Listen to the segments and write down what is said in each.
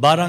12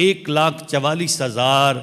1,44,000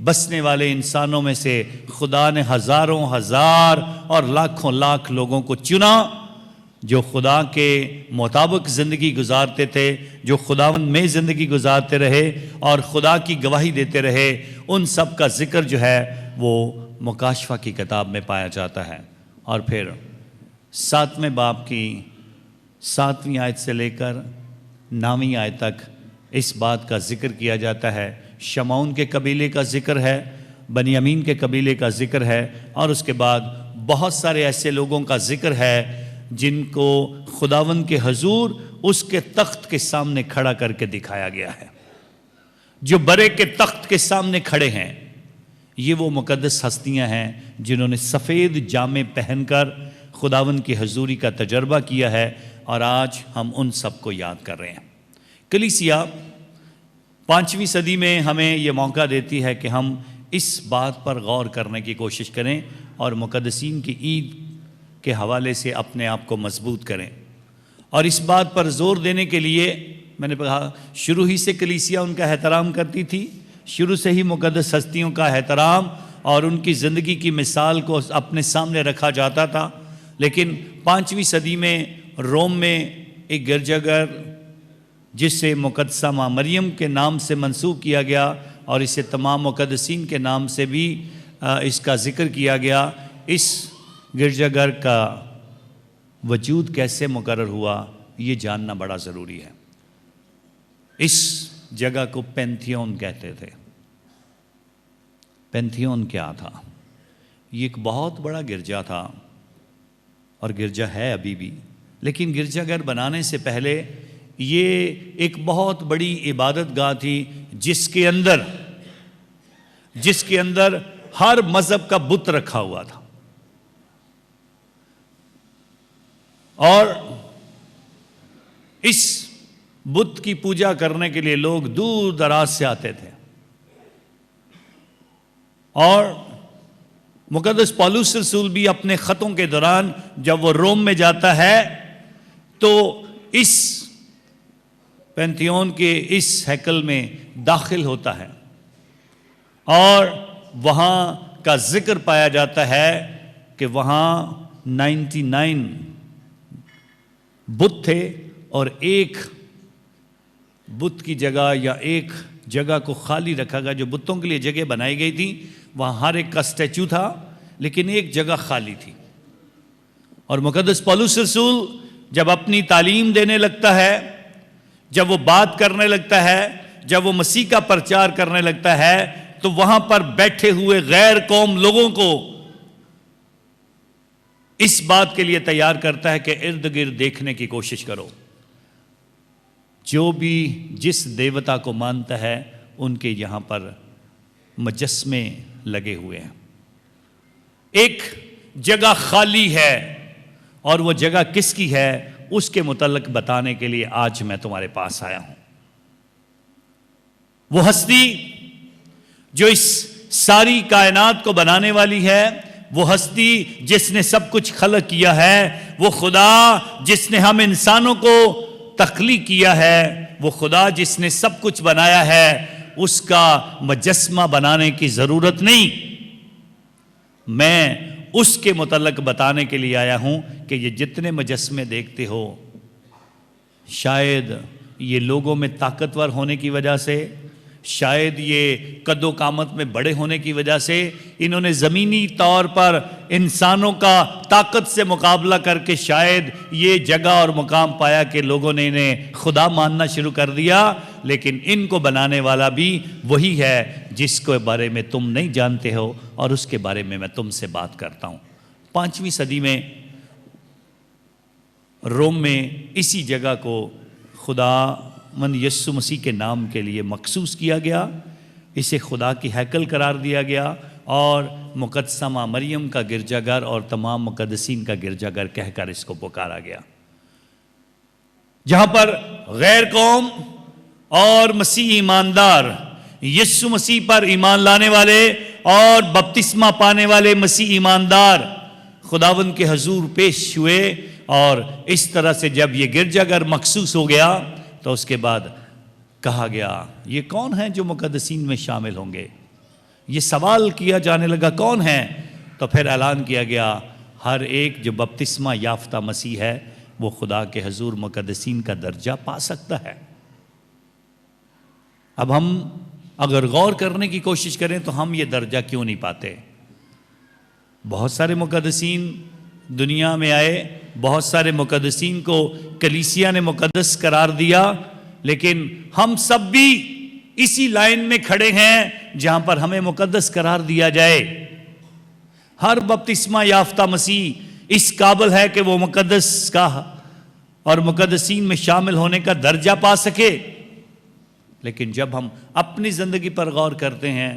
بسنے والے انسانوں میں سے خدا نے ہزاروں ہزار اور لاکھوں لاکھ لوگوں کو چنا جو خدا کے مطابق زندگی گزارتے تھے، جو خداوند میں زندگی گزارتے رہے اور خدا کی گواہی دیتے رہے۔ ان سب کا ذکر جو ہے وہ مکاشفہ کی کتاب میں پایا جاتا ہے۔ اور پھر 7ویں باب کی 7ویں آیت سے لے کر 9ویں آیت تک اس بات کا ذکر کیا جاتا ہے۔ شمعون کے قبیلے کا ذکر ہے، بنیامین کے قبیلے کا ذکر ہے، اور اس کے بعد بہت سارے ایسے لوگوں کا ذکر ہے جن کو خداوند کے حضور اس کے تخت کے سامنے کھڑا کر کے دکھایا گیا ہے۔ جو برے کے تخت کے سامنے کھڑے ہیں، یہ وہ مقدس ہستیاں ہیں جنہوں نے سفید جامے پہن کر خداوند کی حضوری کا تجربہ کیا ہے، اور آج ہم ان سب کو یاد کر رہے ہیں۔ کلیسیا 5ویں صدی میں ہمیں یہ موقع دیتی ہے کہ ہم اس بات پر غور کرنے کی کوشش کریں اور مقدسین کی عید کے حوالے سے اپنے آپ کو مضبوط کریں، اور اس بات پر زور دینے کے لیے میں نے کہا شروع ہی سے کلیسیا ان کا احترام کرتی تھی، شروع سے ہی مقدس ہستیوں کا احترام اور ان کی زندگی کی مثال کو اپنے سامنے رکھا جاتا تھا، لیکن 5ویں صدی میں روم میں ایک گرجا گھر جسے مقدسہ ماں مریم کے نام سے منسوب کیا گیا اور اسے تمام مقدسین کے نام سے بھی اس کا ذکر کیا گیا، اس گرجا گھر کا وجود کیسے مقرر ہوا یہ جاننا بڑا ضروری ہے۔ اس جگہ کو پینتھیون کہتے تھے۔ پینتھیون کیا تھا؟ یہ ایک بہت بڑا گرجا تھا اور گرجا ہے ابھی بھی، لیکن گرجا گھر بنانے سے پہلے یہ ایک بہت بڑی عبادت گاہ تھی جس کے اندر ہر مذہب کا بت رکھا ہوا تھا، اور اس بت کی پوجا کرنے کے لیے لوگ دور دراز سے آتے تھے۔ اور مقدس پولس رسول بھی اپنے خطوں کے دوران جب وہ روم میں جاتا ہے تو اس پینتھیون کے اس ہیکل میں داخل ہوتا ہے، اور وہاں کا ذکر پایا جاتا ہے کہ وہاں 99 بت تھے، اور ایک بت کی جگہ یا ایک جگہ کو خالی رکھا گیا۔ جو بتوں کے لیے جگہ بنائی گئی تھی وہاں ہر ایک کا اسٹیچو تھا، لیکن ایک جگہ خالی تھی۔ اور مقدس پولس رسول جب اپنی تعلیم دینے لگتا ہے، جب وہ بات کرنے لگتا ہے، جب وہ مسیح کا پرچار کرنے لگتا ہے، تو وہاں پر بیٹھے ہوئے غیر قوم لوگوں کو اس بات کے لیے تیار کرتا ہے کہ ارد گرد دیکھنے کی کوشش کرو، جو بھی جس دیوتا کو مانتا ہے ان کے یہاں پر مجسمے لگے ہوئے ہیں۔ ایک جگہ خالی ہے، اور وہ جگہ کس کی ہے اس کے متعلق بتانے کے لیے آج میں تمہارے پاس آیا ہوں۔ وہ ہستی جو اس ساری کائنات کو بنانے والی ہے، وہ ہستی جس نے سب کچھ خلق کیا ہے، وہ خدا جس نے ہم انسانوں کو تخلیق کیا ہے، وہ خدا جس نے سب کچھ بنایا ہے، اس کا مجسمہ بنانے کی ضرورت نہیں۔ میں اس کے متعلق بتانے کے لیے آیا ہوں کہ یہ جتنے مجسمے دیکھتے ہو، شاید یہ لوگوں میں طاقتور ہونے کی وجہ سے، شاید یہ قد و قامت میں بڑے ہونے کی وجہ سے، انہوں نے زمینی طور پر انسانوں کا طاقت سے مقابلہ کر کے شاید یہ جگہ اور مقام پایا کہ لوگوں نے انہیں خدا ماننا شروع کر دیا، لیکن ان کو بنانے والا بھی وہی ہے جس کے بارے میں تم نہیں جانتے ہو، اور اس کے بارے میں تم سے بات کرتا ہوں۔ 5ویں صدی میں روم میں اسی جگہ کو خدا من یسوع مسیح کے نام کے لیے مخصوص کیا گیا، اسے خدا کی ہیکل قرار دیا گیا، اور مقدسہ ماں مریم کا گرجا گھر اور تمام مقدسین کا گرجا گھر کہہ کر اس کو پکارا گیا، جہاں پر غیر قوم اور مسیح ایماندار، یسوع مسیح پر ایمان لانے والے اور بپتسمہ پانے والے مسیح ایماندار خداوند کے حضور پیش ہوئے، اور اس طرح سے جب یہ گرجا گھر مخصوص ہو گیا تو اس کے بعد کہا گیا یہ کون ہیں جو مقدسین میں شامل ہوں گے؟ یہ سوال کیا جانے لگا کون ہے؟ تو پھر اعلان کیا گیا ہر ایک جو بپتسمہ یافتہ مسیح ہے وہ خدا کے حضور مقدسین کا درجہ پا سکتا ہے۔ اب ہم اگر غور کرنے کی کوشش کریں تو ہم یہ درجہ کیوں نہیں پاتے؟ بہت سارے مقدسین دنیا میں آئے، بہت سارے مقدسین کو کلیسیا نے مقدس قرار دیا، لیکن ہم سب بھی اسی لائن میں کھڑے ہیں جہاں پر ہمیں مقدس قرار دیا جائے۔ ہر بپتسمہ یافتہ مسیح اس قابل ہے کہ وہ مقدس کا اور مقدسین میں شامل ہونے کا درجہ پا سکے، لیکن جب ہم اپنی زندگی پر غور کرتے ہیں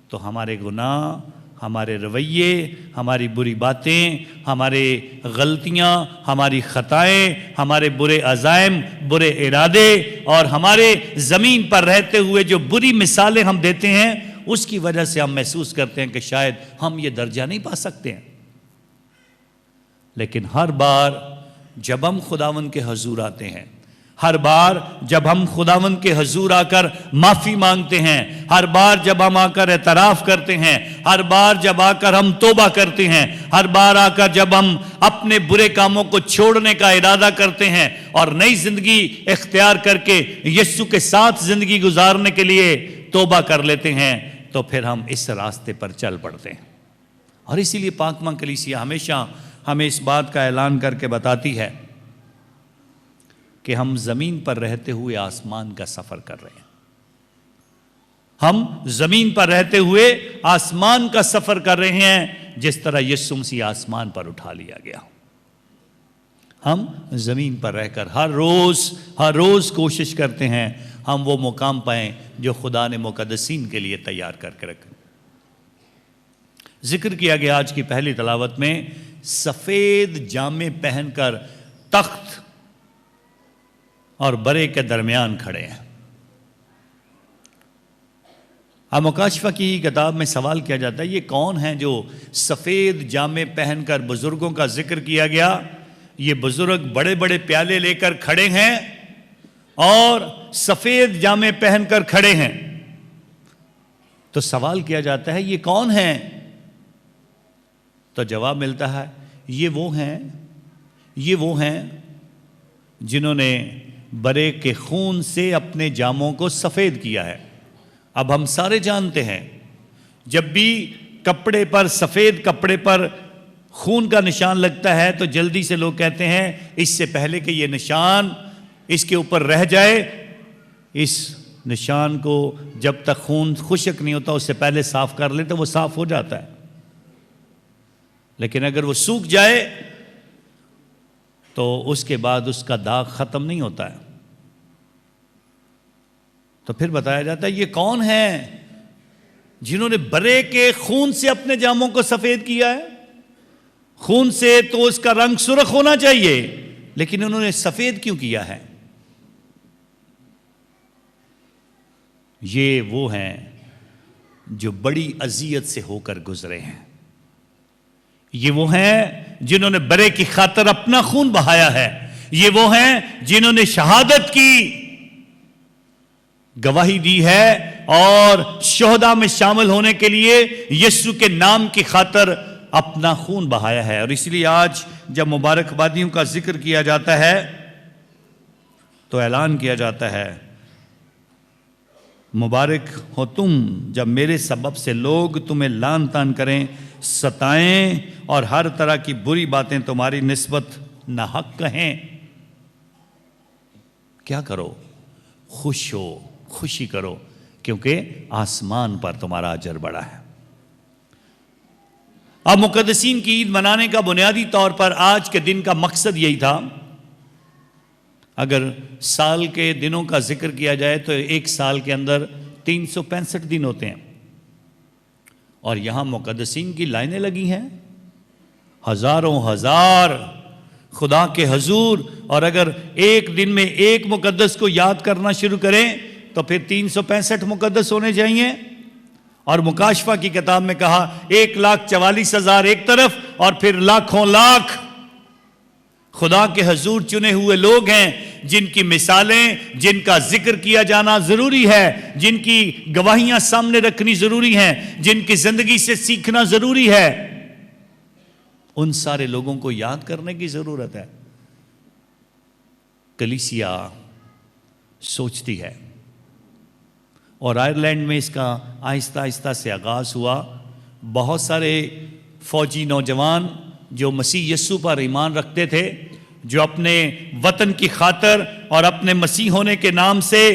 تو ہمارے گناہ، ہمارے رویے، ہماری بری باتیں، ہمارے غلطیاں، ہماری خطائیں، ہمارے برے عزائم، برے ارادے اور ہمارے زمین پر رہتے ہوئے جو بری مثالیں ہم دیتے ہیں، اس کی وجہ سے ہم محسوس کرتے ہیں کہ شاید ہم یہ درجہ نہیں پا سکتے ہیں۔ لیکن ہر بار جب ہم خداوند کے حضور آتے ہیں، ہر بار جب ہم خداوند کے حضور آ کر معافی مانگتے ہیں، ہر بار جب ہم آ کر اعتراف کرتے ہیں، ہر بار جب آ کر ہم توبہ کرتے ہیں، ہر بار آ کر جب ہم اپنے برے کاموں کو چھوڑنے کا ارادہ کرتے ہیں اور نئی زندگی اختیار کر کے یسوع کے ساتھ زندگی گزارنے کے لیے توبہ کر لیتے ہیں، تو پھر ہم اس راستے پر چل پڑتے ہیں۔ اور اسی لیے پاک ماں کلیسیا ہمیشہ ہمیں اس بات کا اعلان کر کے بتاتی ہے کہ ہم زمین پر رہتے ہوئے آسمان کا سفر کر رہے ہیں۔ ہم زمین پر رہتے ہوئے آسمان کا سفر کر رہے ہیں، جس طرح یسوع مسیح آسمان پر اٹھا لیا گیا۔ ہم زمین پر رہ کر ہر روز کوشش کرتے ہیں ہم وہ مقام پائیں جو خدا نے مقدسین کے لیے تیار کر کے رکھا۔ ذکر کیا گیا آج کی پہلی تلاوت میں، سفید جامے پہن کر تخت اور برے کے درمیان کھڑے ہیں۔ اب مکاشفہ کی کتاب میں سوال کیا جاتا ہے یہ کون ہیں جو سفید جامے پہن کر؟ بزرگوں کا ذکر کیا گیا، یہ بزرگ بڑے بڑے پیالے لے کر کھڑے ہیں اور سفید جامے پہن کر کھڑے ہیں۔ تو سوال کیا جاتا ہے یہ کون ہیں؟ تو جواب ملتا ہے یہ وہ ہیں جنہوں نے برے کے خون سے اپنے جاموں کو سفید کیا ہے۔ اب ہم سارے جانتے ہیں جب بھی کپڑے پر، سفید کپڑے پر خون کا نشان لگتا ہے تو جلدی سے لوگ کہتے ہیں اس سے پہلے کہ یہ نشان اس کے اوپر رہ جائے، اس نشان کو جب تک خون خشک نہیں ہوتا اس سے پہلے صاف کر لیں تو وہ صاف ہو جاتا ہے۔ لیکن اگر وہ سوکھ جائے تو اس کے بعد اس کا داغ ختم نہیں ہوتا ہے۔ تو پھر بتایا جاتا ہے یہ کون ہیں جنہوں نے برے کے خون سے اپنے جاموں کو سفید کیا ہے؟ خون سے تو اس کا رنگ سرخ ہونا چاہیے، لیکن انہوں نے سفید کیوں کیا ہے؟ یہ وہ ہیں جو بڑی اذیت سے ہو کر گزرے ہیں، یہ وہ ہیں جنہوں نے برے کی خاطر اپنا خون بہایا ہے، یہ وہ ہیں جنہوں نے شہادت کی گواہی دی ہے اور شہداء میں شامل ہونے کے لیے یسوع کے نام کی خاطر اپنا خون بہایا ہے۔ اور اس لیے آج جب مبارک بادیوں کا ذکر کیا جاتا ہے تو اعلان کیا جاتا ہے مبارک ہو تم جب میرے سبب سے لوگ تمہیں لعن طعن کریں، ستائیں اور ہر طرح کی بری باتیں تمہاری نسبت ناحق کہیں۔ کیا کرو؟ خوش ہو، خوشی کرو، کیونکہ آسمان پر تمہارا اجر بڑا ہے۔ اب مقدسین کی عید منانے کا بنیادی طور پر آج کے دن کا مقصد یہی تھا۔ اگر سال کے دنوں کا ذکر کیا جائے تو ایک سال کے اندر 365 دن ہوتے ہیں، اور یہاں مقدسین کی لائنیں لگی ہیں، ہزاروں ہزار خدا کے حضور، اور اگر ایک دن میں ایک مقدس کو یاد کرنا شروع کریں تو پھر 365 مقدس ہونے چاہیے۔ اور مکاشفہ کی کتاب میں کہا 1,44,000 ایک طرف اور پھر لاکھوں لاکھ خدا کے حضور چنے ہوئے لوگ ہیں جن کی مثالیں، جن کا ذکر کیا جانا ضروری ہے، جن کی گواہیاں سامنے رکھنی ضروری ہیں، جن کی زندگی سے سیکھنا ضروری ہے، ان سارے لوگوں کو یاد کرنے کی ضرورت ہے۔ کلیسیا سوچتی ہے، اور آئرلینڈ میں اس کا آہستہ آہستہ سے آغاز ہوا۔ بہت سارے فوجی نوجوان جو مسیح یسوع پر ایمان رکھتے تھے، جو اپنے وطن کی خاطر اور اپنے مسیح ہونے کے نام سے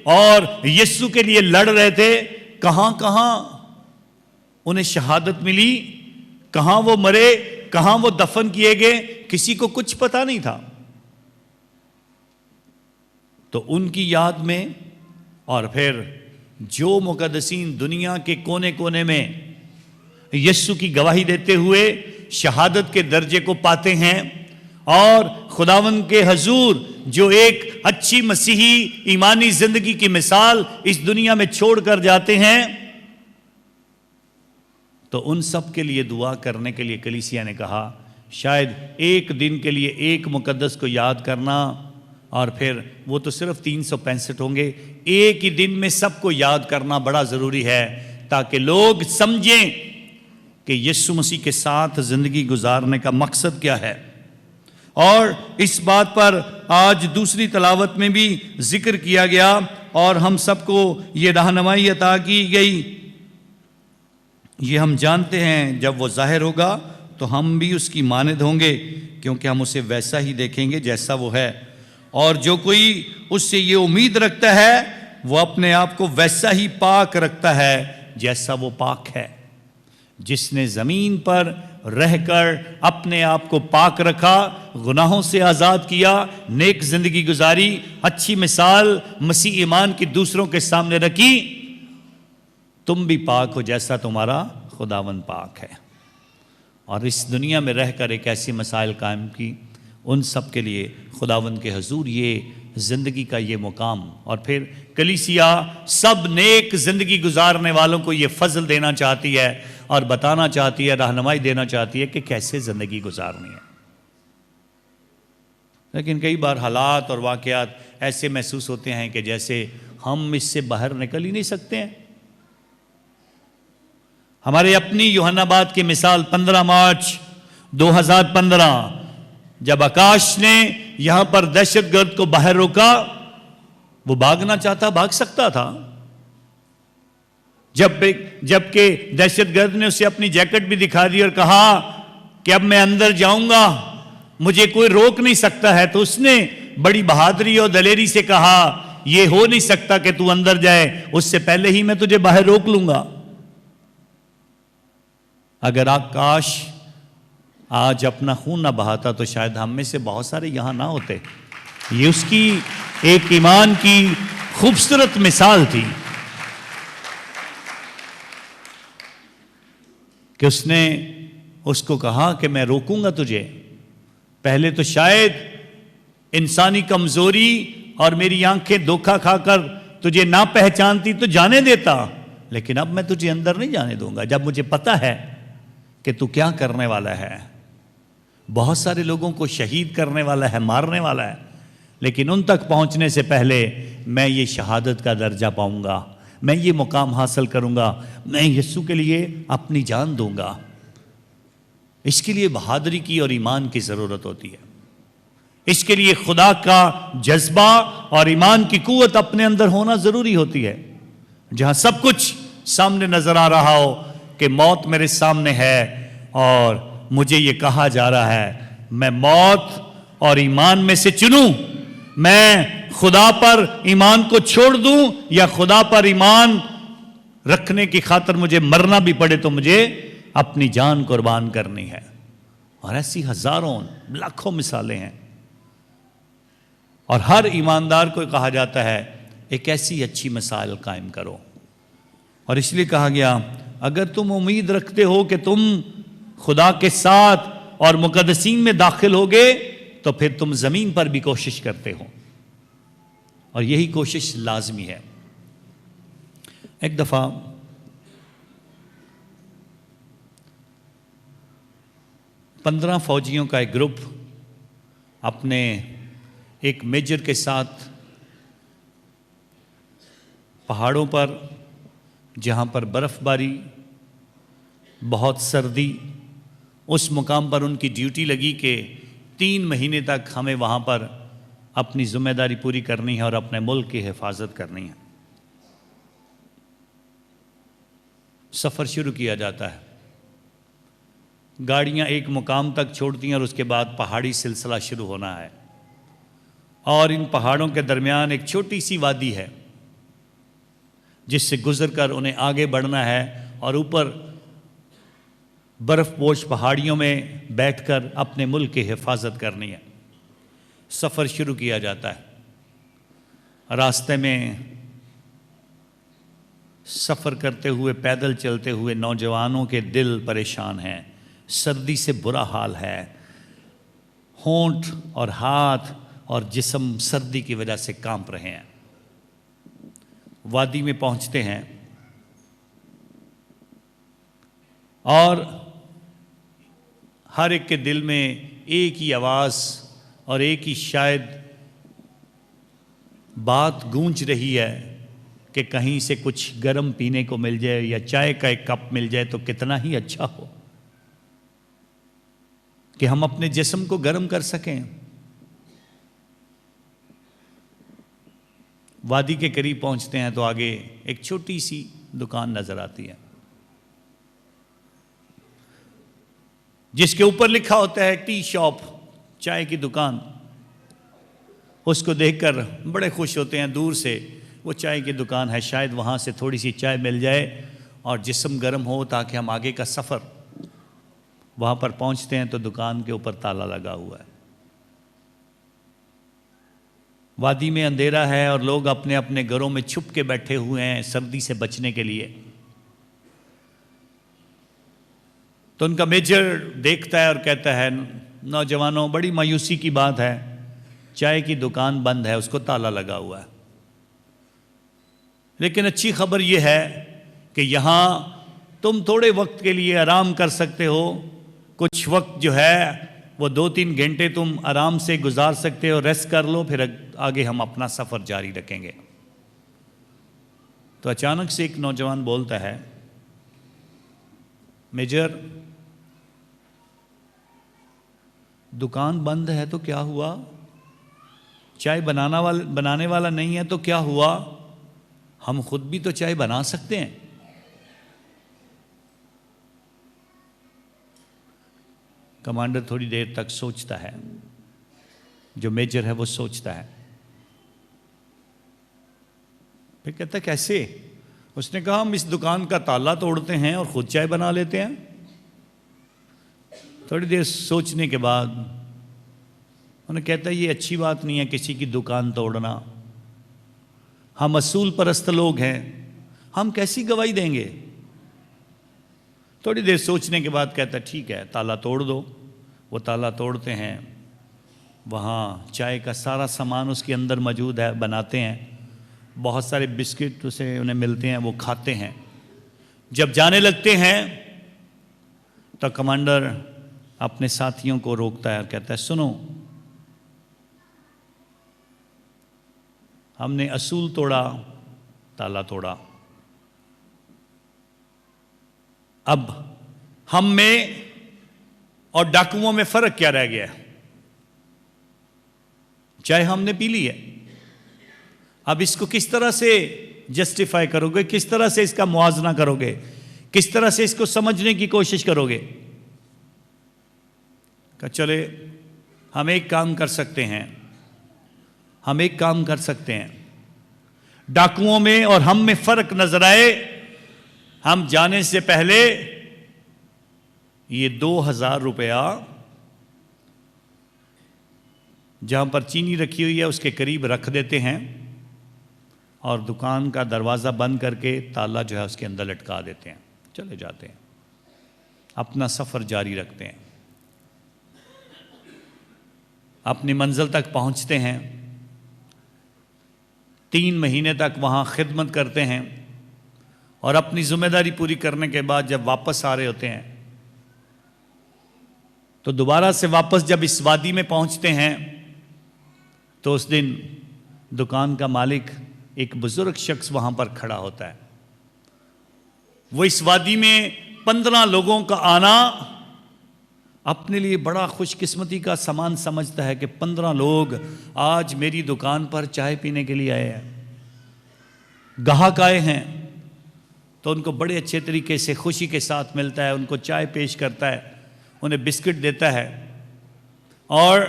اور یسوع کے لیے لڑ رہے تھے، کہاں کہاں انہیں شہادت ملی، کہاں وہ مرے، کہاں وہ دفن کیے گئے، کسی کو کچھ پتا نہیں تھا۔ تو ان کی یاد میں، اور پھر جو مقدسین دنیا کے کونے کونے میں یسوع کی گواہی دیتے ہوئے شہادت کے درجے کو پاتے ہیں، اور خداوند کے حضور جو ایک اچھی مسیحی ایمانی زندگی کی مثال اس دنیا میں چھوڑ کر جاتے ہیں، تو ان سب کے لیے دعا کرنے کے لیے کلیسیا نے کہا شاید ایک دن کے لیے ایک مقدس کو یاد کرنا، اور پھر وہ تو صرف 365 ہوں گے، ایک ہی دن میں سب کو یاد کرنا بڑا ضروری ہے، تاکہ لوگ سمجھیں کہ یسوع مسیح کے ساتھ زندگی گزارنے کا مقصد کیا ہے۔ اور اس بات پر آج دوسری تلاوت میں بھی ذکر کیا گیا، اور ہم سب کو یہ رہنمائی عطا کی گئی۔ یہ ہم جانتے ہیں جب وہ ظاہر ہوگا تو ہم بھی اس کی مانند ہوں گے، کیونکہ ہم اسے ویسا ہی دیکھیں گے جیسا وہ ہے۔ اور جو کوئی اس سے یہ امید رکھتا ہے وہ اپنے آپ کو ویسا ہی پاک رکھتا ہے جیسا وہ پاک ہے۔ جس نے زمین پر رہ کر اپنے آپ کو پاک رکھا، گناہوں سے آزاد کیا، نیک زندگی گزاری، اچھی مثال مسیح ایمان کی دوسروں کے سامنے رکھی، تم بھی پاک ہو جیسا تمہارا خداوند پاک ہے۔ اور اس دنیا میں رہ کر ایک ایسی مسائل قائم کی، ان سب کے لیے خداوند کے حضور یہ زندگی کا یہ مقام، اور پھر کلیسیا سب نیک زندگی گزارنے والوں کو یہ فضل دینا چاہتی ہے اور بتانا چاہتی ہے، رہنمائی دینا چاہتی ہے کہ کیسے زندگی گزارنی ہے۔ لیکن کئی بار حالات اور واقعات ایسے محسوس ہوتے ہیں کہ جیسے ہم اس سے باہر نکل ہی نہیں سکتے ہیں۔ ہمارے اپنی یوحنا آباد کی مثال 15 مارچ 2015 جب آکاش نے یہاں پر دہشت گرد کو باہر روکا، وہ بھاگنا چاہتا، بھاگ سکتا تھا، جب کہ دہشت گرد نے اسے اپنی جیکٹ بھی دکھا دی اور کہا کہ اب میں اندر جاؤں گا، مجھے کوئی روک نہیں سکتا ہے، تو اس نے بڑی بہادری اور دلیری سے کہا یہ ہو نہیں سکتا کہ تو اندر جائے، اس سے پہلے ہی میں تجھے باہر روک لوں گا۔ اگر آکاش آج اپنا خون نہ بہاتا تو شاید ہم میں سے بہت سارے یہاں نہ ہوتے۔ یہ اس کی ایک ایمان کی خوبصورت مثال تھی کہ اس نے اس کو کہا کہ میں روکوں گا تجھے۔ پہلے تو شاید انسانی کمزوری اور میری آنکھیں دھوکہ کھا کر تجھے نہ پہچانتی تو جانے دیتا، لیکن اب میں تجھے اندر نہیں جانے دوں گا جب مجھے پتا ہے کہ تو کیا کرنے والا ہے۔ بہت سارے لوگوں کو شہید کرنے والا ہے، مارنے والا ہے، لیکن ان تک پہنچنے سے پہلے میں یہ شہادت کا درجہ پاؤں گا، میں یہ مقام حاصل کروں گا، میں یسوع کے لیے اپنی جان دوں گا۔ اس کے لیے بہادری کی اور ایمان کی ضرورت ہوتی ہے۔ اس کے لیے خدا کا جذبہ اور ایمان کی قوت اپنے اندر ہونا ضروری ہوتی ہے۔ جہاں سب کچھ سامنے نظر آ رہا ہو کہ موت میرے سامنے ہے اور مجھے یہ کہا جا رہا ہے میں موت اور ایمان میں سے چنوں، میں خدا پر ایمان کو چھوڑ دوں یا خدا پر ایمان رکھنے کی خاطر مجھے مرنا بھی پڑے تو مجھے اپنی جان قربان کرنی ہے۔ اور ایسی ہزاروں لاکھوں مثالیں ہیں، اور ہر ایماندار کو کہا جاتا ہے ایک ایسی اچھی مثال قائم کرو۔ اور اس لیے کہا گیا اگر تم امید رکھتے ہو کہ تم خدا کے ساتھ اور مقدسین میں داخل ہوگے تو پھر تم زمین پر بھی کوشش کرتے ہو، اور یہی کوشش لازمی ہے۔ ایک دفعہ پندرہ فوجیوں کا ایک گروپ اپنے ایک میجر کے ساتھ پہاڑوں پر جہاں پر برف باری، بہت سردی، اس مقام پر ان کی ڈیوٹی لگی کہ 3 مہینے تک ہمیں وہاں پر اپنی ذمہ داری پوری کرنی ہے اور اپنے ملک کی حفاظت کرنی ہے۔ سفر شروع کیا جاتا ہے، گاڑیاں ایک مقام تک چھوڑتی ہیں اور اس کے بعد پہاڑی سلسلہ شروع ہونا ہے، اور ان پہاڑوں کے درمیان ایک چھوٹی سی وادی ہے جس سے گزر کر انہیں آگے بڑھنا ہے اور اوپر برف پوش پہاڑیوں میں بیٹھ کر اپنے ملک کی حفاظت کرنی ہے۔ سفر شروع کیا جاتا ہے۔ راستے میں سفر کرتے ہوئے، پیدل چلتے ہوئے نوجوانوں کے دل پریشان ہیں، سردی سے برا حال ہے، ہونٹ اور ہاتھ اور جسم سردی کی وجہ سے کانپ رہے ہیں۔ وادی میں پہنچتے ہیں اور ہر ایک کے دل میں ایک ہی آواز اور ایک ہی شاید بات گونج رہی ہے کہ کہیں سے کچھ گرم پینے کو مل جائے یا چائے کا ایک کپ مل جائے تو کتنا ہی اچھا ہو کہ ہم اپنے جسم کو گرم کر سکیں۔ وادی کے قریب پہنچتے ہیں تو آگے ایک چھوٹی سی دکان نظر آتی ہے جس کے اوپر لکھا ہوتا ہے ٹی شاپ، چائے کی دکان۔ اس کو دیکھ کر بڑے خوش ہوتے ہیں، دور سے وہ چائے کی دکان ہے، شاید وہاں سے تھوڑی سی چائے مل جائے اور جسم گرم ہو تاکہ ہم آگے کا سفر۔ وہاں پر پہنچتے ہیں تو دکان کے اوپر تالا لگا ہوا ہے۔ وادی میں اندھیرا ہے اور لوگ اپنے اپنے گھروں میں چھپ کے بیٹھے ہوئے ہیں سردی سے بچنے کے لیے۔ تو ان کا میجر دیکھتا ہے اور کہتا ہے، نوجوانوں بڑی مایوسی کی بات ہے، چائے کی دکان بند ہے، اس کو تالا لگا ہوا ہے، لیکن اچھی خبر یہ ہے کہ یہاں تم تھوڑے وقت کے لیے آرام کر سکتے ہو، کچھ وقت جو ہے وہ 2-3 گھنٹے تم آرام سے گزار سکتے ہو، ریسٹ کر لو، پھر آگے ہم اپنا سفر جاری رکھیں گے۔ تو اچانک سے ایک نوجوان بولتا ہے، میجر دکان بند ہے تو کیا ہوا؟ چائے بنانے والا نہیں ہے تو کیا ہوا؟ ہم خود بھی تو چائے بنا سکتے ہیں۔ کمانڈر تھوڑی دیر تک سوچتا ہے، جو میجر ہے وہ سوچتا ہے، پھر کہتا ہے کیسے؟ اس نے کہا ہم اس دکان کا تالا توڑتے ہیں اور خود چائے بنا لیتے ہیں۔ تھوڑی دیر سوچنے کے بعد انہیں کہتا ہے یہ اچھی بات نہیں ہے کسی کی دکان توڑنا، ہم اصول پرست لوگ ہیں، ہم کیسی گواہی دیں گے؟ تھوڑی دیر سوچنے کے بعد کہتا ہے ٹھیک ہے تالا توڑ دو۔ وہ تالا توڑتے ہیں، وہاں چائے کا سارا سامان اس کے اندر موجود ہے، بناتے ہیں، بہت سارے بسکٹ اسے انہیں ملتے ہیں، وہ کھاتے ہیں۔ جب جانے لگتے ہیں تو کمانڈر اپنے ساتھیوں کو روکتا ہے اور کہتا ہے سنو، ہم نے اصول توڑا، تالا توڑا، اب ہم میں اور ڈاکوؤں میں فرق کیا رہ گیا؟ چائے ہم نے پی لی ہے، اب اس کو کس طرح سے جسٹیفائی کرو گے، کس طرح سے اس کا موازنہ کرو گے، کس طرح سے اس کو سمجھنے کی کوشش کرو گے؟ کہ چلے ہم ایک کام کر سکتے ہیں، ہم ایک کام کر سکتے ہیں، ڈاکوؤں میں اور ہم میں فرق نظر آئے، ہم جانے سے پہلے یہ 2000 روپیہ جہاں پر چینی رکھی ہوئی ہے اس کے قریب رکھ دیتے ہیں اور دکان کا دروازہ بند کر کے تالا جو ہے اس کے اندر لٹکا دیتے ہیں، چلے جاتے ہیں، اپنا سفر جاری رکھتے ہیں، اپنی منزل تک پہنچتے ہیں، 3 مہینے تک وہاں خدمت کرتے ہیں اور اپنی ذمہ داری پوری کرنے کے بعد جب واپس آ رہے ہوتے ہیں تو دوبارہ سے واپس جب اس وادی میں پہنچتے ہیں تو اس دن دکان کا مالک ایک بزرگ شخص وہاں پر کھڑا ہوتا ہے. وہ اس وادی میں 15 لوگوں کا آنا اپنے لیے بڑا خوش قسمتی کا سامان سمجھتا ہے کہ 15 لوگ آج میری دکان پر چائے پینے کے لیے آئے ہیں، گاہک آئے ہیں. تو ان کو بڑے اچھے طریقے سے خوشی کے ساتھ ملتا ہے، ان کو چائے پیش کرتا ہے، انہیں بسکٹ دیتا ہے. اور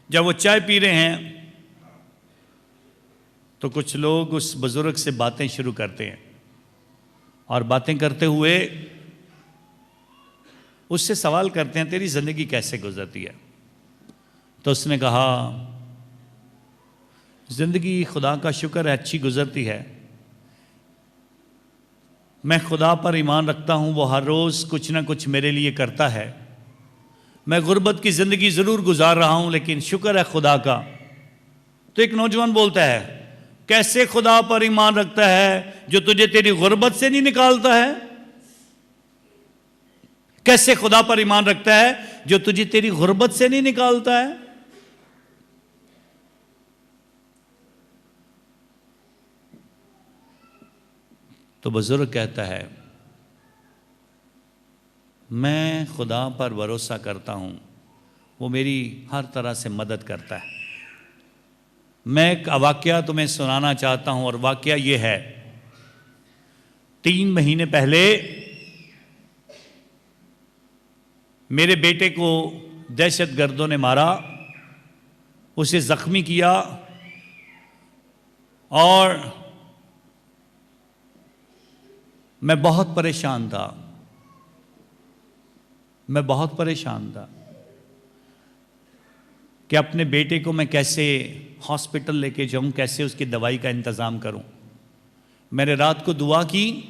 جب وہ چائے پی رہے ہیں تو کچھ لوگ اس بزرگ سے باتیں شروع کرتے ہیں، اور باتیں کرتے ہوئے اس سے سوال کرتے ہیں تیری زندگی کیسے گزرتی ہے؟ تو اس نے کہا زندگی خدا کا شکر ہے اچھی گزرتی ہے. میں خدا پر ایمان رکھتا ہوں، وہ ہر روز کچھ نہ کچھ میرے لیے کرتا ہے. میں غربت کی زندگی ضرور گزار رہا ہوں لیکن شکر ہے خدا کا. تو ایک نوجوان بولتا ہے کیسے خدا پر ایمان رکھتا ہے جو تجھے تیری غربت سے نہیں نکالتا ہے؟ کیسے خدا پر ایمان رکھتا ہے جو تجھے تیری غربت سے نہیں نکالتا ہے؟ تو بزرگ کہتا ہے میں خدا پر بھروسہ کرتا ہوں، وہ میری ہر طرح سے مدد کرتا ہے. میں ایک واقعہ تمہیں سنانا چاہتا ہوں، اور واقعہ یہ ہے 3 مہینے پہلے میرے بیٹے کو دہشت گردوں نے مارا، اسے زخمی کیا، اور میں بہت پریشان تھا. کہ اپنے بیٹے کو میں کیسے ہاسپٹل لے کے جاؤں، کیسے اس کی دوائی کا انتظام کروں. میں نے رات کو دعا کی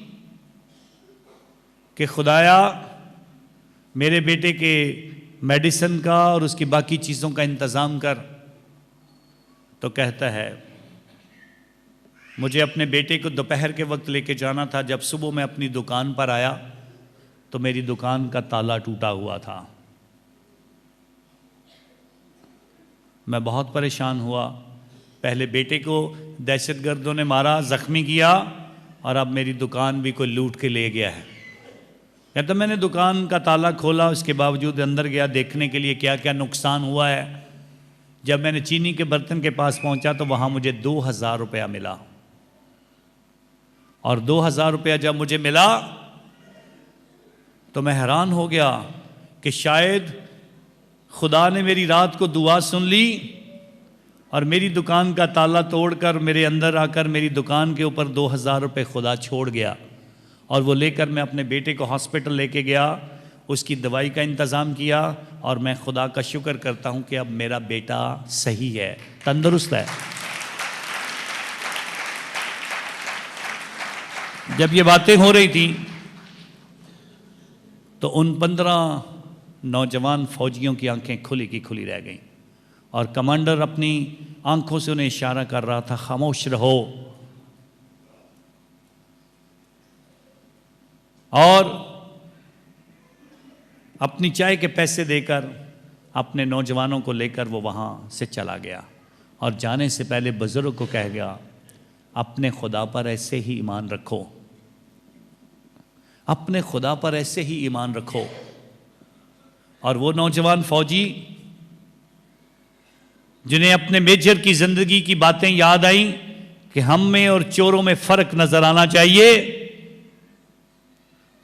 کہ خدایا میرے بیٹے کے میڈیسن کا اور اس کی باقی چیزوں کا انتظام کر. تو کہتا ہے مجھے اپنے بیٹے کو دوپہر کے وقت لے کے جانا تھا. جب صبح میں اپنی دکان پر آیا تو میری دکان کا تالا ٹوٹا ہوا تھا. میں بہت پریشان ہوا. پہلے بیٹے کو دہشت گردوں نے مارا، زخمی کیا، اور اب میری دکان بھی کوئی لوٹ کے لے گیا ہے. کہتا میں نے دکان کا تالا کھولا، اس کے باوجود اندر گیا دیکھنے کے لیے کیا کیا نقصان ہوا ہے. جب میں نے چینی کے برتن کے پاس پہنچا تو وہاں مجھے 2000 روپیہ ملا. اور 2000 روپیہ جب مجھے ملا تو میں حیران ہو گیا کہ شاید خدا نے میری رات کو دعا سن لی اور میری دکان کا تالا توڑ کر میرے اندر آ کر میری دکان کے اوپر 2000 روپے خدا چھوڑ گیا. اور وہ لے کر میں اپنے بیٹے کو ہاسپٹل لے کے گیا، اس کی دوائی کا انتظام کیا، اور میں خدا کا شکر کرتا ہوں کہ اب میرا بیٹا صحیح ہے، تندرست ہے. جب یہ باتیں ہو رہی تھیں تو ان 15 نوجوان فوجیوں کی آنکھیں کھلی کی کھلی رہ گئیں، اور کمانڈر اپنی آنکھوں سے انہیں اشارہ کر رہا تھا خاموش رہو. اور اپنی چائے کے پیسے دے کر اپنے نوجوانوں کو لے کر وہ وہاں سے چلا گیا، اور جانے سے پہلے بزرگ کو کہہ گیا اپنے خدا پر ایسے ہی ایمان رکھو، اپنے خدا پر ایسے ہی ایمان رکھو. اور وہ نوجوان فوجی جنہیں اپنے میجر کی زندگی کی باتیں یاد آئیں کہ ہم میں اور چوروں میں فرق نظر آنا چاہیے،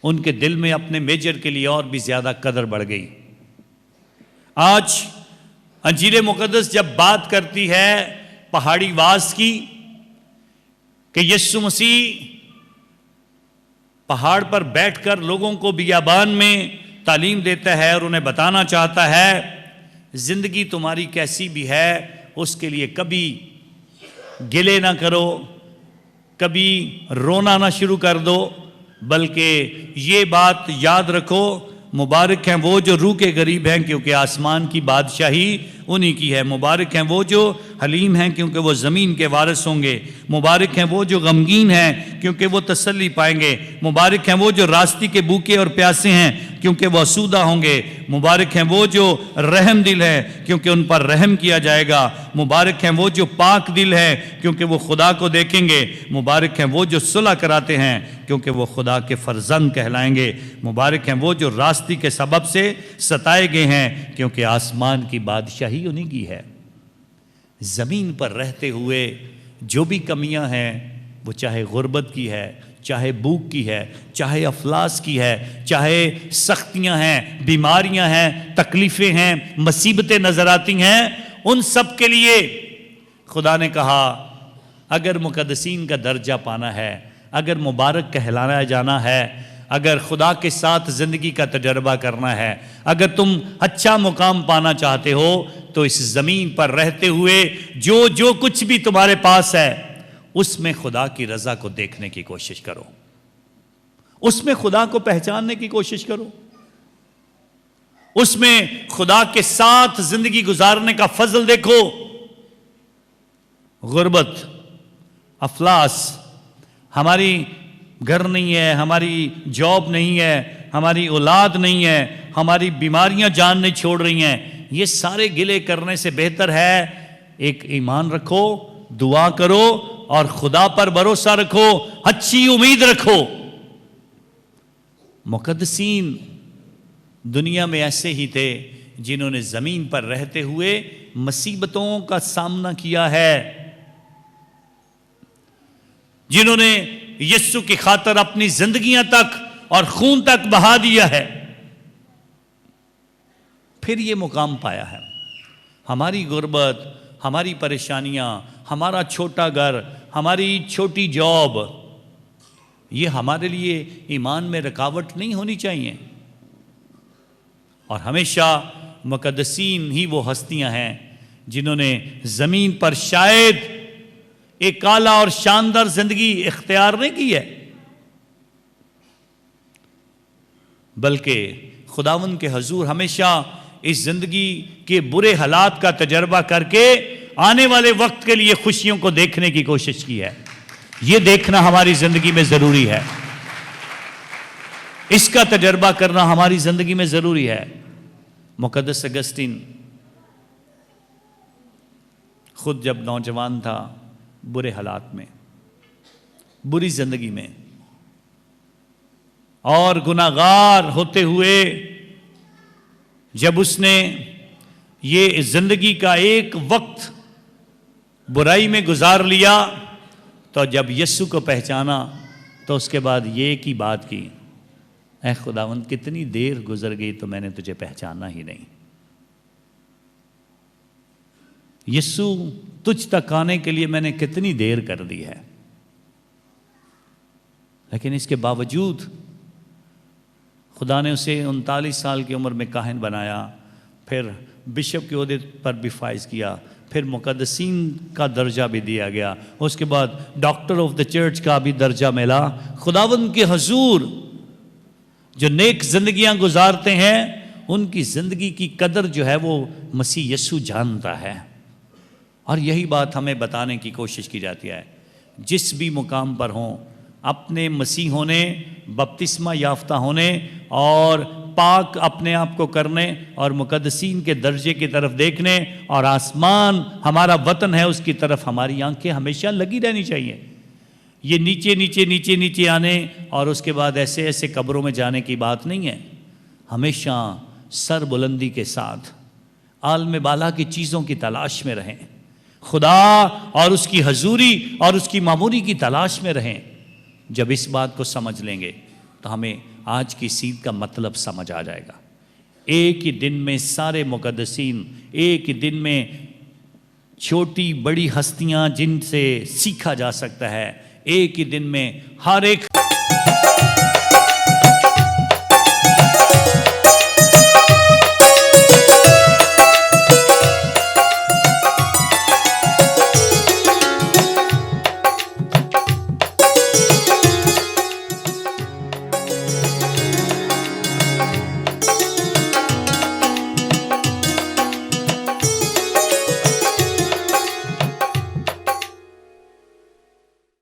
ان کے دل میں اپنے میجر کے لیے اور بھی زیادہ قدر بڑھ گئی. آج انجیل مقدس جب بات کرتی ہے پہاڑی واس کی کہ یسوع مسیح پہاڑ پر بیٹھ کر لوگوں کو بیابان میں تعلیم دیتا ہے اور انہیں بتانا چاہتا ہے زندگی تمہاری کیسی بھی ہے اس کے لیے کبھی گلے نہ کرو، کبھی رونا نہ شروع کر دو، بلکہ یہ بات یاد رکھو مبارک ہیں وہ جو روح کے غریب ہیں کیونکہ آسمان کی بادشاہی انہی کی ہے. مبارک ہیں وہ جو حلیم ہیں کیونکہ وہ زمین کے وارث ہوں گے. مبارک ہیں وہ جو غمگین ہیں کیونکہ وہ تسلی پائیں گے. مبارک ہیں وہ جو راستے کے بھوکے اور پیاسے ہیں کیونکہ وہ آسودہ ہوں گے۔ مبارک ہیں وہ جو رحم دل ہے کیونکہ ان پر رحم کیا جائے گا۔ مبارک ہیں وہ جو پاک دل ہے کیونکہ وہ خدا کو دیکھیں گے۔ مبارک ہیں وہ جو صلح کراتے ہیں کیونکہ وہ خدا کے فرزند کہلائیں گے۔ مبارک ہیں وہ جو راستی کے سبب سے ستائے گئے ہیں کیونکہ آسمان کی بادشاہی انہیں کی ہے۔ زمین پر رہتے ہوئے جو بھی کمیاں ہیں، وہ چاہے غربت کی ہے، چاہے بھوک کی ہے، چاہے افلاس کی ہے، چاہے سختیاں ہیں، بیماریاں ہیں، تکلیفیں ہیں، مصیبتیں نظر آتی ہیں، ان سب کے لیے خدا نے کہا اگر مقدسین کا درجہ پانا ہے، اگر مبارک کہلایا جانا ہے، اگر خدا کے ساتھ زندگی کا تجربہ کرنا ہے، اگر تم اچھا مقام پانا چاہتے ہو تو اس زمین پر رہتے ہوئے جو کچھ بھی تمہارے پاس ہے اس میں خدا کی رضا کو دیکھنے کی کوشش کرو، اس میں خدا کو پہچاننے کی کوشش کرو، اس میں خدا کے ساتھ زندگی گزارنے کا فضل دیکھو۔ غربت، افلاس، ہماری گھر نہیں ہے، ہماری جاب نہیں ہے، ہماری اولاد نہیں ہے، ہماری بیماریاں جان نہیں چھوڑ رہی ہیں، یہ سارے گلے کرنے سے بہتر ہے ایک ایمان رکھو، دعا کرو اور خدا پر بھروسہ رکھو، اچھی امید رکھو۔ مقدسین دنیا میں ایسے ہی تھے جنہوں نے زمین پر رہتے ہوئے مصیبتوں کا سامنا کیا ہے، جنہوں نے یسوع کی خاطر اپنی زندگیاں تک اور خون تک بہا دیا ہے، پھر یہ مقام پایا ہے۔ ہماری غربت، ہماری پریشانیاں، ہمارا چھوٹا گھر، ہماری چھوٹی جاب، یہ ہمارے لیے ایمان میں رکاوٹ نہیں ہونی چاہیے۔ اور ہمیشہ مقدسین ہی وہ ہستیاں ہیں جنہوں نے زمین پر شاید ایک اعلیٰ اور شاندار زندگی اختیار نہیں کی ہے، بلکہ خداوند کے حضور ہمیشہ اس زندگی کے برے حالات کا تجربہ کر کے آنے والے وقت کے لیے خوشیوں کو دیکھنے کی کوشش کی ہے۔ یہ دیکھنا ہماری زندگی میں ضروری ہے، اس کا تجربہ کرنا ہماری زندگی میں ضروری ہے۔ مقدس اگسٹین خود جب نوجوان تھا، برے حالات میں، بری زندگی میں اور گناہگار ہوتے ہوئے جب اس نے یہ زندگی کا ایک وقت برائی میں گزار لیا تو جب یسوع کو پہچانا تو اس کے بعد یہ ایک ہی بات کی، اے خداوند کتنی دیر گزر گئی تو میں نے تجھے پہچانا ہی نہیں۔ یسوع تجھ تک آنے کے لیے میں نے کتنی دیر کر دی ہے، لیکن اس کے باوجود خدا نے اسے 39 سال کی عمر میں کاہن بنایا، پھر بشپ کے عہدے پر بھی فائز کیا، پھر مقدسین کا درجہ بھی دیا گیا، اس کے بعد ڈاکٹر آف دا چرچ کا بھی درجہ ملا۔ خداوند کے حضور جو نیک زندگیاں گزارتے ہیں ان کی زندگی کی قدر جو ہے وہ مسیح یسوع جانتا ہے، اور یہی بات ہمیں بتانے کی کوشش کی جاتی ہے۔ جس بھی مقام پر ہوں، اپنے مسیح ہونے، بپتسمہ یافتہ ہونے اور پاک اپنے آپ کو کرنے اور مقدسین کے درجے کی طرف دیکھنے اور آسمان ہمارا وطن ہے اس کی طرف ہماری آنکھیں ہمیشہ لگی رہنی چاہیے۔ یہ نیچے نیچے نیچے نیچے آنے اور اس کے بعد ایسے ایسے قبروں میں جانے کی بات نہیں ہے۔ ہمیشہ سر بلندی کے ساتھ عالم بالا کی چیزوں کی تلاش میں رہیں، خدا اور اس کی حضوری اور اس کی معموری کی تلاش میں رہیں۔ جب اس بات کو سمجھ لیں گے تو ہمیں آج کی سیدھ کا مطلب سمجھ آ جائے گا۔ ایک ہی دن میں سارے مقدسین، ایک ہی دن میں چھوٹی بڑی ہستیاں جن سے سیکھا جا سکتا ہے، ایک ہی دن میں ہر ایک